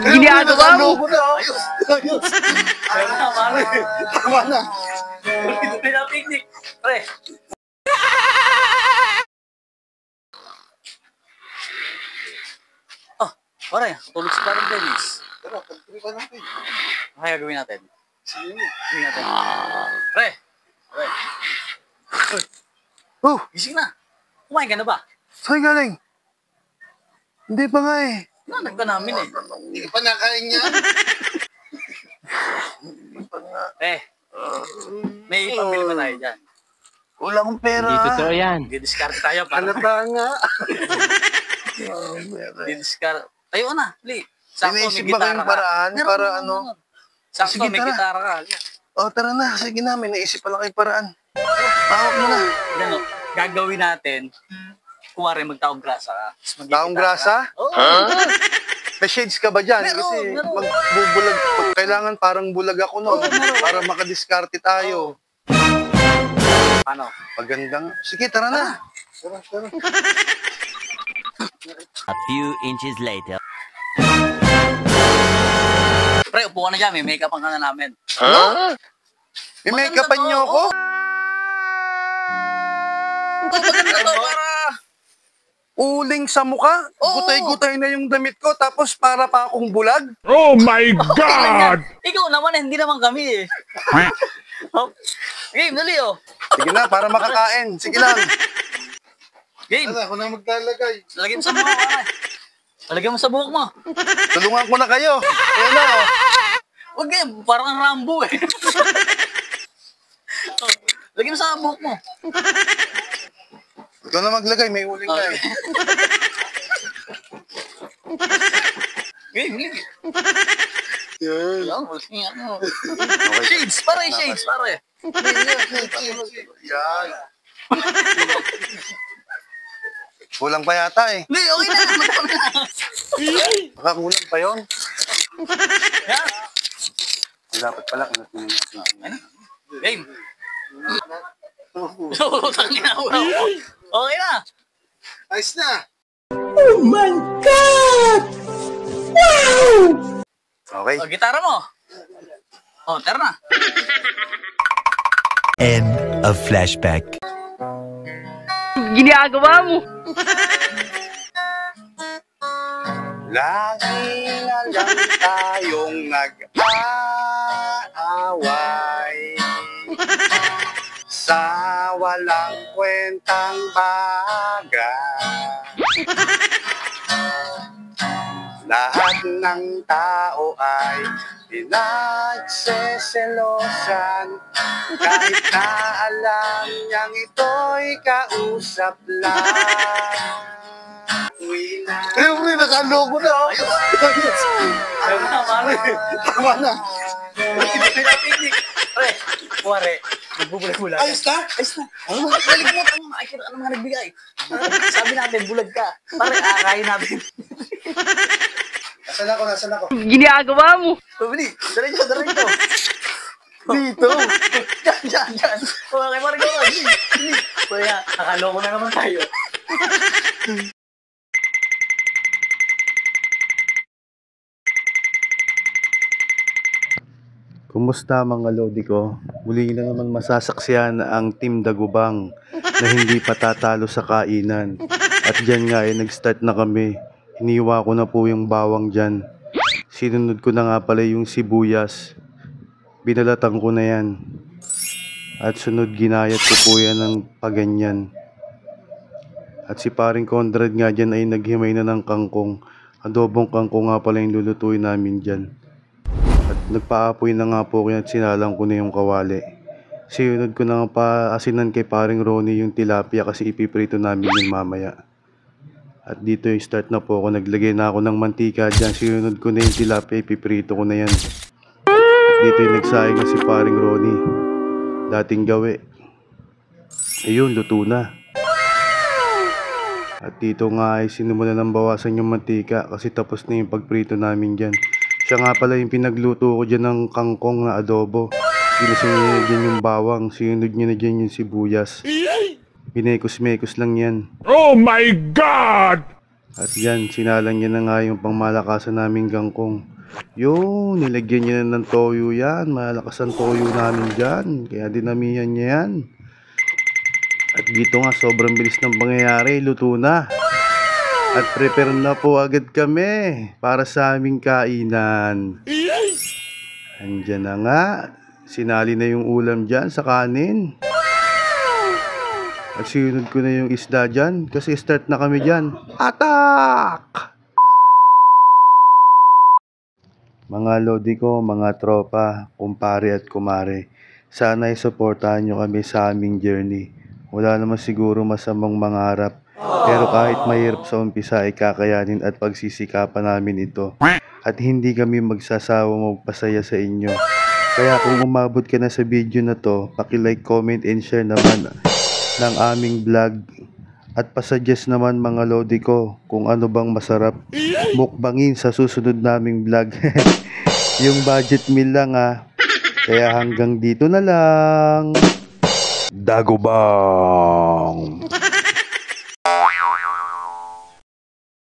Ginagawa mo! Ayos! Ayos! Tama na! Hindi na picnic. Pre. Oh, pare, tulog si parang Dennis. Tara, pagtripan natin. Kaya gawin natin. Sige. Gawin natin. Pre. Pre. Oh, Gising na. Kumain ka na ba? saan galing? Hindi pa nga eh. Nanag ka namin eh. Hindi pa nakain yan. Eh, may pamili pa tayo dyan. Wala akong pera. Hindi totoo yan. Di-discard tayo para. Halata nga. Di-discard. Tayo na, Lee. Sakto, may Iniisip ba gitara kayong ka. paraan Meron, para meron, ano? meron. Sakto, Sige, may tara. gitara ka. Oh, tara na. Sige na, may naisip pala kayong paraan. Tawag mo na. Gano, gagawin natin. Kuwari, magtaong grasa ka. Tapos mag-gitara Taong ka. grasa? Oo. May shades ka ba dyan? Meron, Kasi meron. magbubulag. Kailangan parang bulag ako no. Para makadiskarte tayo. Paano? Magandang. Sige, tara na. Tara, tara. A few inches later. Pre, upo ka na dyan. May make-up ang ka na namin. May make-upan niyo ako? Maganda to para... Uling sa mukha? Oo. Gutay-gutay na yung damit ko tapos para pa akong bulag? Oh my God! Ikaw naman, hindi naman kami eh. Oh, game, dali oh. Sige na, para makakain. Sige lang. Game, Tara, ako na maglalagay. lagyan mo sa buhok mo. Lagyan mo sa buhok mo. Tulungan ko na kayo. Ayan na. Oh. Huwag game, parang ang Rambo eh. Oh, lagyan mo sa buhok mo. Ikaw na maglagay, may uling na eh. Game, lagi. Yan. Yan, ano. Shades, pare, shades, pare. Yan. Kulang pa yata eh. Hindi, okay na. Madami na. Baka kulang pa yun. Yan. Dapat pala kung natin Ano? Game. Utang na. Okay na. Ayos na. Okay. O, gitara mo. O, tara na. End of flashback. Ginagawa mo. Lagi na lang tayong nag-aaway sa walang kwentang bagay. Lahat ng tao ay pinagseselosan kahit na alam niyang ito'y kausap lang. Ayun, nakaloko na. Ayos na, pare. Tama na. Hindi na picnic. Pre, kuwari, nagbubulag-bulag. Ayos na? Ayos na. Balik mo ang makikita ka ng mga nagbigay. Sabi natin, bulag ka. Pare, akayin natin. Nasaan ako, nasaan ako? Ginagawa mo. Pabili, diretso. Dito. Diyan. Okay, pare ko. Hindi. Kaya, nakaloko na naman tayo. Kumusta mga lodi ko? Muli na naman masasaksihan ang Team Dagubang na hindi patatalo sa kainan. At dyan nga ay nag-start na kami. Iniwa ko na po yung bawang dyan. Sinunod ko na nga pala yung sibuyas. Binalatan ko na yan. At sunod ginayat ko po yan ng paganyan. At si paring Conrad nga dyan ay naghimay na ng kangkong. Adobong kangkong nga pala yung lulutuin namin dyan. At nagpaapoy na nga po kaya at sinalang ko na yung kawali. Sinunod ko na nga paasinan kay paring Ronnie yung tilapia kasi ipiprito namin yung mamaya. At dito yung start na po ako. Naglagay na ako ng mantika dyan. Sinunod ko na yung tilapia, ipiprito ko na yan. At dito yung nagsaing na si paring Ronnie. Dating gawi. Ayun, luto na. At dito nga ay sinumulan ng bawasan yung mantika kasi tapos na yung pagprito namin dyan. Siya nga pala yung pinagluto ko dyan ng kangkong na adobo. Ginasin niya na dyan yung bawang. Sinunod niya na dyan yung sibuyas. Binekos-mekos lang yan. Oh my God! At yan, sinalang niya na nga yung pangmalakasan naming kangkong. Yun, nilagyan niya na ng toyo yan. Malakas ang toyo namin dyan. Kaya dinamihan niya yan. At dito nga, sobrang bilis ng pangyayari. Luto na. At prepare na po agad kami para sa aming kainan. Andyan na nga. Sinali na yung ulam dyan sa kanin. At sinunod ko na yung isda dyan kasi start na kami dyan. Attack! Mga lodi ko, mga tropa, kumpare at kumare, sana isuportahan nyo kami sa aming journey. Wala naman siguro masamang mangarap, pero kahit mahirap sa umpisa ay kakayanin at pagsisikapan namin ito. At hindi kami magsasawa magpasaya sa inyo. Kaya kung umabot ka na sa video na to, paki-like, comment, and share naman ng aming vlog. At pasuggest naman mga lodi ko kung ano bang masarap mukbangin sa susunod naming vlog. Yung budget meal lang Kaya hanggang dito na lang. Dagobang!